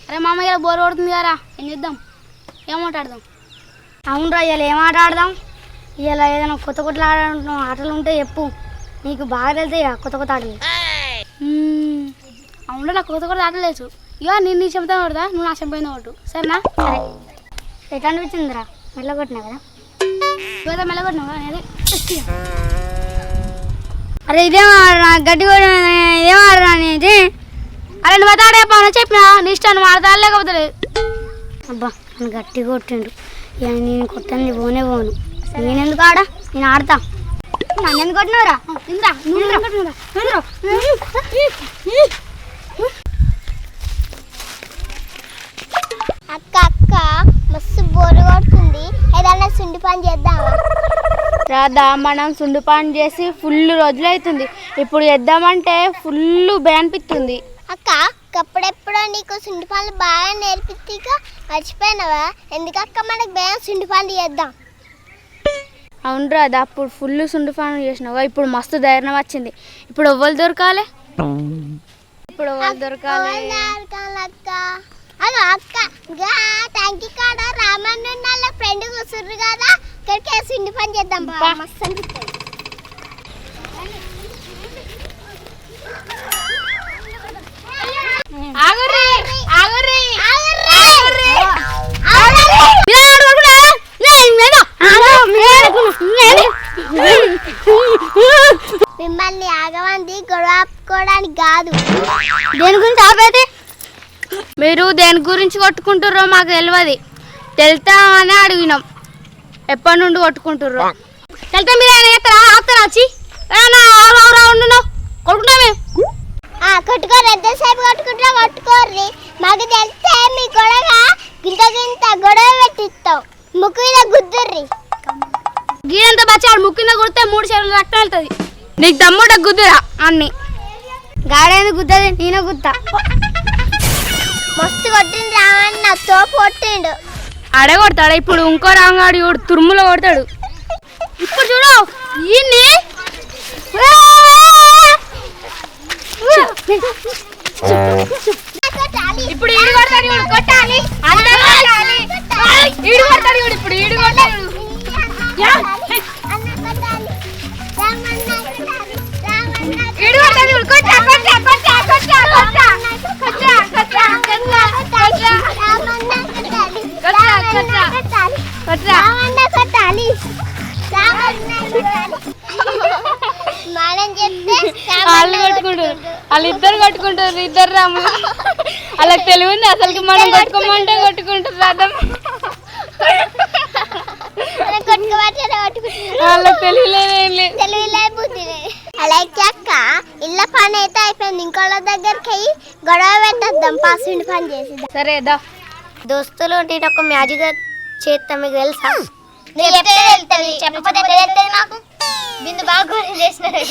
అరే మామయ్య బోర్ కొడుతుంది కదా ఏం చేద్దాం ఏం ఆటలు అవునరా ఇలా ఏం ఆట ఆడదాం ఇలా ఏదైనా కొత్త కొత్త ఆటలు ఉంటే చెప్పు నీకు బాగా వెళ్తాయి కొత్త కొత్త ఆటలు అవును నాకు కొత్త కొత్త ఆటలు లేదు ఇక నేను నీ చెప్తాను కొడతా నువ్వు నా చెంపైంది కొట్టు సరేనా సరే ఎట్లా అనిపించిందిరా మెల్లగొట్టినా కదా ఇవాళ మెల్లగొట్టినావు అనేది అరే ఇదేం ఆడరా గడ్డి కూడా ఇదేం ఆడరా అనేది అరే నువ్వు ఆడే చెప్పినా నీ ఇష్టం నువ్వు ఆడతా లేకపోతే అబ్బా నన్ను గట్టి కొట్టిండు ఇక నేను కొట్టంది పోనే పోను నేను ఎందుకు ఆడా నేను ఆడతా నన్ను ఎందుకు కొట్టినవరా ఇందా నువ్వు అక్క అక్క మస్తు బోరు కొడుతుంది ఏదన్నా సుండి పని చేద్దామా రాదా మనం సుండు పాన్ చేసి ఫుల్ రోజులు అవుతుంది ఇప్పుడు చేద్దామంటే ఫుల్ అనిపిస్తుంది అక్క అప్పుడెప్పుడో నీకు సుండి పనులు బాగా నేర్పిగా మర్చిపోయినావా ఎందుకక్క మనకు బాగా సుండి పనులు చేద్దాం అవును రాదా అప్పుడు ఫుల్ సుండు పాన్ చేసినావు ఇప్పుడు మస్తు ధైర్యం వచ్చింది ఇప్పుడు ఎవ్వరు దొరకాలి అక్క అదో అక్క ట్యాంకీ కాడ రామన్న వాళ్ళ ఫ్రెండ్ కూర్చుర్రు కదా ఇక్కడికి సుండి పని చేద్దాం మస్తు అనిపిస్తుంది మిమ్మల్ని ఆగమంది గొడవ ఆపుకోవడానికి కాదు దేని గురించి ఆపేది మీరు దేని గురించి కొట్టుకుంటారో మాకు తెలియదు తెలుతామని అడిగినాం ఎప్పటి నుండి కొట్టుకుంటారో తెలుతా మీరు ఆపుతారా వచ్చి కొట్టుకుంటామే కొట్టుకోరు ఎంతసేపు కొట్టుకుంటా కొట్టుకోర్రి మాకు తెలిస్తే మీ గొడవ గింత గొడవ పెట్టిస్తాం ముక్కు మీద గుద్దుర్రి గీనంత బచ్చాడు ముక్కింద కొడితే 3 చెరువులు రక్తం వెళ్తుంది నీకు దమ్ముట గుద్దురా అన్ని గాడేందు గుద్దది నేను గుద్దా మస్తు కొట్టింది రావన్న తోపు కొట్టిండు ఆడే కొడతాడు ఇప్పుడు ఇంకో రాంగాడు తురుములో కొడతాడు ఇప్పుడు చూడు ఈయన్ని ఇప్పుడు ఈడు కొడతాడు కొట్టాలి ఈడు కొడతాడు ఇప్పుడు ఈడు కొట్టాడు ఈడు కొడతాడు కొట్టా కొట్టా కొట్టా కొట్టా కొట్టా కొట్టా కొట్టా వాళ్ళిద్దరు కొట్టుకుంటారు ఇద్దరు రాములు వాళ్ళకి తెలివి ఉంది అసలుకి మనం కొట్టుకోమంటే కొట్టుకుంటారు రథం వాళ్ళకి అలాగే అక్క ఇళ్ళ పని అయితే అయిపోయింది ఇంకోళ్ళ దగ్గరికి గొడవ పెట్టేద్దాం పాసుండి పని చేసిద్దాం సరేదా దోస్తులు ఉంటే ఒక మ్యాజిక్ చేస్తా మీకు తెలుసా చెప్పకపోతే నాకు బిందు బాగా చేసినారు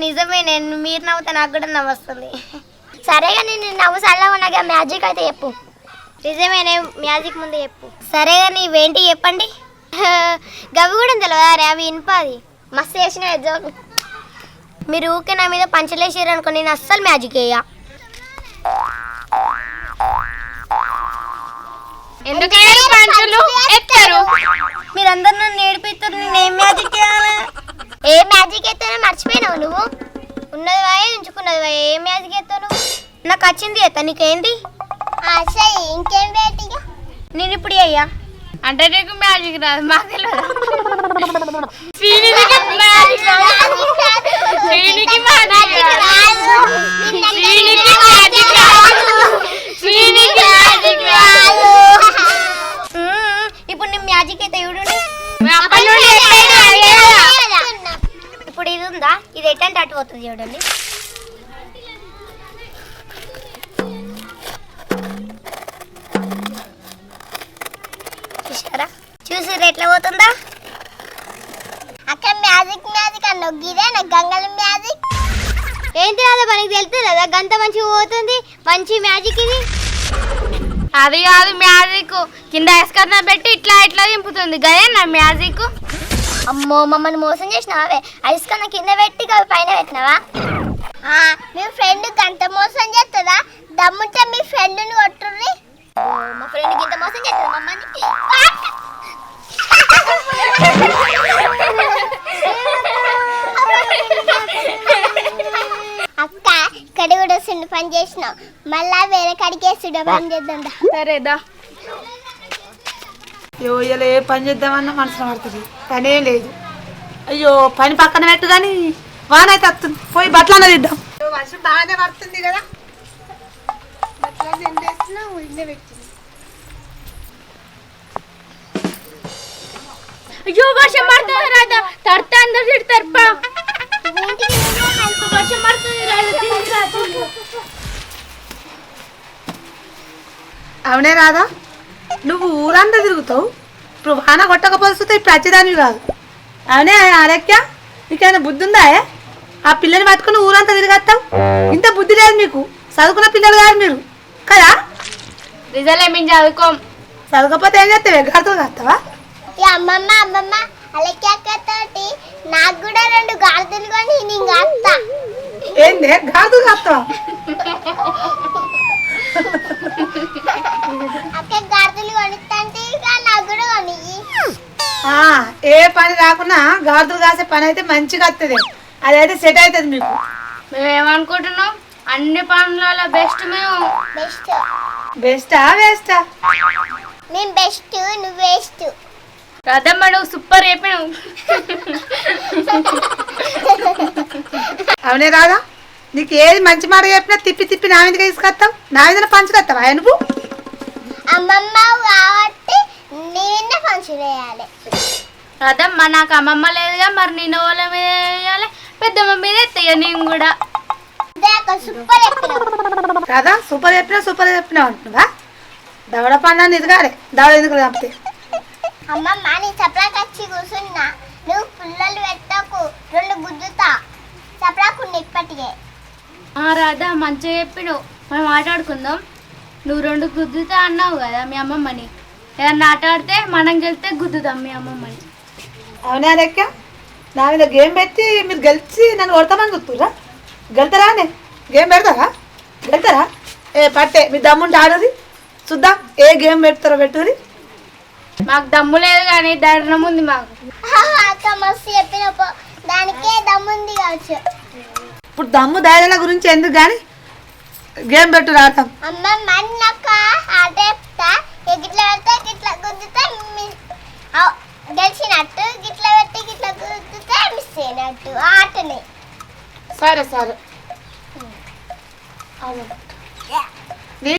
నిజమే నేను మీరు నవ్వుతా నాకు కూడా నవ్వొస్తుంది సరేగా నేను నవ్వు సల్లా ఉన్నాగా మ్యాజిక్ అయితే చెప్పు నిజమే మ్యాజిక్ ముందు చెప్పు సరేగా నీవేంటి చెప్పండి గవి కూడా తెలియదా రే అవి ఇనుపాది మస్తు చేసిన జోకు మీరు ఊకే నా మీద పంచలేసారు అనుకో నేను అస్సలు మ్యాజిక్ వేయ మీరందరూ నన్ను నేర్పిస్తారు నేను ఏం మ్యాజిక్ చేయాలి ఏ మ్యాజిక్ ఎత్తానో మర్చిపోయినావు నువ్వు ఉన్నది వాయే ఉంచుకున్నది వాయే ఏ మ్యాజిక్ ఎత్తాను నాకు వచ్చింది ఎత్తా నీకేంటి ఇంకేం వేటిగా నేను ఇప్పుడు అయ్యా అంటే నీకు మ్యాజిక్ రాదు మాకు తెలియదు ఇప్పుడు నేను మ్యాజిక్ అయితే చూడండి ఇప్పుడు ఇది ఉందా ఇది ఎట్టంటే అటు పోతుంది చూడండి చూసారా చూసి ఎట్లా పోతుందా అక్కడ మ్యాజిక్ అన్న గిదే నాకు గంగల మ్యాజిక్ ఏంటి అదే మనకి తెలుస్తుంది కదా గంత మంచిగా పోతుంది మంచి మ్యాజిక్ ఇది అది కాదు మ్యాజిక్ కింద ఐస్కర్న పెట్టి ఇట్లా ఇట్లా దింపుతుంది గదే నా మ్యాజిక్ అమ్మో మమ్మల్ని మోసం చేసినావే ఐస్ కన్నా కింద పెట్టి పైన పెట్టినావా మీ ఫ్రెండ్ గంట మోసం చేస్తుంది దమ్ముంటే మీ ఫ్రెండ్ని కొట్టుర్రి. మా ఫ్రెండ్ ఇంత మోసం చేస్తుంది మమ్మల్ని. అక్క ఇక్కడ కూడా సుండు పని చేసినావు, మళ్ళా వేరే కాడికి సుండు పని చేద్దాం. సరేదా ఇలా ఏ పని చేద్దామన్నా మనసులో పడుతుంది, పనే లేదు. అయ్యో పని పక్కన పెట్టు కానీ వాన అయితే వస్తుంది, పోయి బట్టలు అన్నది ఇద్దాం. వర్షం బాగానే పడుతుంది కదా, బట్టలు ఎండేసినా ఇన్నే పెట్టింది. అయ్యో వర్షం పడుతుంది రాదా, తడతా అందరు తిడతారు. వర్షం పడుతుంది అవునే రాదా, నువ్వు ఊరంతా తిరుగుతావు, ఇప్పుడు వాన కొట్టకపోతే ఇప్పుడు వచ్చేదానివి కాదు. అవునే ఆరోగ్య, నీకైనా బుద్ధి ఉందా? ఆ పిల్లని పట్టుకుని ఊరంతా తిరిగేస్తావు, ఇంత బుద్ధి లేదు మీకు. చదువుకున్న పిల్లలు కాదు మీరు కదా. రిజల్ట్ మేము చదువుకోం. చదవకపోతే ఏం చేస్తావు, ఎగ్గడుతుంది వస్తావా? అమ్మమ్మ అమ్మమ్మ అలకి అక్కతోటి నాకు కూడా 2 గాడిదలు కొని నేను కాస్తా. ఏంది గాదు కాస్తావా? అక్క గాడిదలు కొనిస్తంటే నాకు కూడా కొని. ఏ పని రాకున్నా గాడులు కాసే పని అయితే మంచిగా వస్తుంది, అదైతే సెట్ అవుతుంది మీకు. మేము ఏమనుకుంటున్నాం, అన్ని పనులలో బెస్ట్ మేము. బెస్ట్ బెస్టా వేస్టా? నేను బెస్ట్, నువ్వు వేస్ట్. రథమ్మ నువ్వు సూపర్ చెప్పినావు. అవునే రాదా, నీకు ఏది మంచి మాట చెప్పినా తిప్పి తిప్పి నా మీదకి తీసుకొస్తావు, నా మీద పంచుకొస్తావా నువ్వు? అమ్మమ్మ కాబట్టి నేనే పంచులు వేయాలి. రథమ్మ నాకు అమ్మమ్మ లేదుగా, మరి నేను వాళ్ళ మీద వేయాలి, పెద్దమ్మ మీద ఎత్తయ్య నేను కూడా. సూపర్ చెప్పినావు రాదా, సూపర్ చెప్పినావు అంటున్నావా? దవడ పండు ఎదగాలి, దవడ ఎందుకు చంపితే. అమ్మమ్మ నీ చప్పలాకి వచ్చి కూర్చున్నా, నువ్వు పుల్లలు పెట్టకు, 2 గుద్దుతా. చప్పలాకుండా ఇప్పటికే. రాధా మంచిగా చెప్పినావు, మనం ఆటాడుకుందాం. నువ్వు 2 గుద్దుతా అన్నావు కదా మీ అమ్మమ్మని, ఏదన్నా ఆట ఆడితే మనం గెలితే గుద్దుతాం మీ అమ్మమ్మని. అవునా లెక్క, నా మీద గేమ్ పెట్టి మీరు గెలిచి నన్ను కొడతామని చూస్తురా? గెలుతారానే? గేమ్ పెడతారా? గెలుతారా? పట్టే మీ దమ్ముంటే ఆడది చూద్దాం, ఏ గేమ్ పెడతారో పెట్టుది. మాకు దమ్ము లేదు కానీ ధైర్యం ఉంది మాకు. అక్క మస్తు చెప్పినప్పుడు దానికే దమ్ముంది కావచ్చు. ఇప్పుడు దమ్ము ధైర్యాల గురించి ఎందుకు కానీ గేమ్ పెట్టు రాతాం. అమ్మమ్మ నాకు ఆట చెప్తా, గిట్ల పెడితే గిట్ల గుద్దితే గెలిచినట్టు, గిట్ల పెట్టి గిట్ల గుద్దితే మిస్ అయినట్టు ఆటని. సరే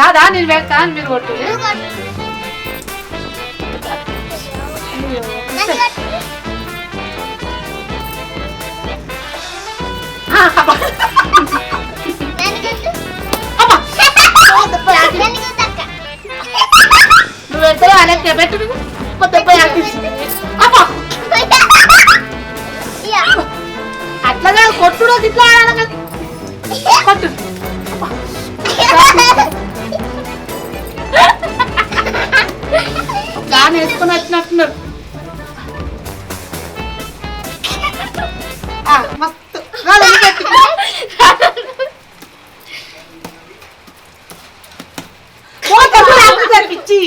కాదా, నేను పెడతా మీరు కొట్టు. నువ్వు కొట్టు. నన్ను కొట్టు. నన్ను గుద్దక్క. నువ్వు వెళ్తావు అనే పెట్టు, అట్లాగే కొట్టుడు ఇట్లా కొట్టు. దాన్ని వేసుకొని వచ్చినట్టున్నారు మస్తు. పిచ్చి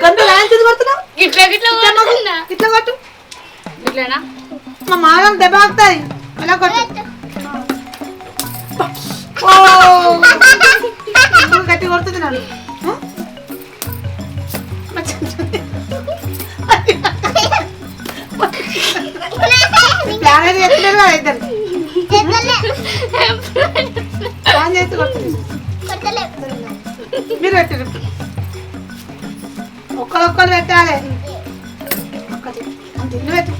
గంట లాంటిది కొడుతున్నావు, గిట్లా గిట్లా ఇట్లా కొట్టు. ఇట్లేనా మా మామూలు దెబ్బ ఆగుతాయి, ఇలా కొట్టు. గట్టి కొడుతుంది నన్ను. ప్లాన్ అయితే ఎత్తలేదు కదా ఇద్దరు, ప్లాన్ చేసి కొడుతుంది. మీరు పెట్టారు, ఒక్కరు పెట్టాలి. ఇల్లు పెట్టు,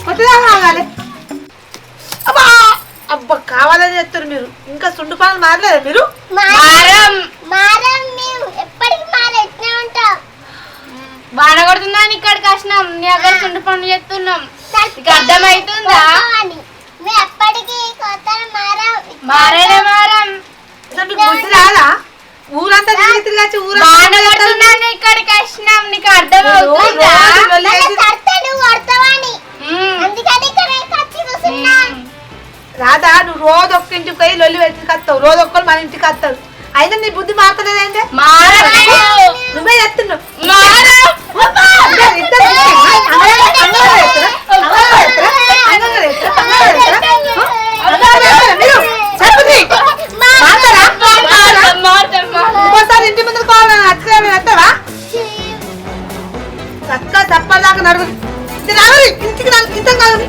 కొత్తదా కావాలి. అబ్బా కావాలని చెప్తారు మీరు, ఇంకా సుండు పనులు మారలేదు మీరు. మారం మేము ఎప్పటికి మారెట్నే ఉంటాం. బాగా కొడుతుందా ఇక్కడికి వచ్చినాం, నీ అక్కడ చుండు పనులు చేస్తున్నాం, నీకు అర్థమవుతుందా? మేము ఎప్పటికీ కొత్త మారం. మారేనే మారం. మీకు బుద్ధి రాదా? ఊరంతా తిరిగి తిరిగి వచ్చి బాగా కొడుతుందా ఇక్కడికి వచ్చినాం, నీకు అర్థమవుతుందా? నువ్వు కొడతావని అందుకని ఇక్కడ వచ్చి కూర్చున్నా. రాదా నువ్వు రోజు ఒక్క ఇంటికి పోయి లొల్లి వెతికి వస్తావు, రోజు ఒక్కరు మన ఇంటికి వస్తావు. అయినా నీ బుద్ధి మారతలేదంటే నువ్వే చెప్తున్నావు. ఇంకోసారి ఇంటి ముందు వస్తావా చక్క చెప్పలాగా నడుగు ఇంటికి ఇంత కాదు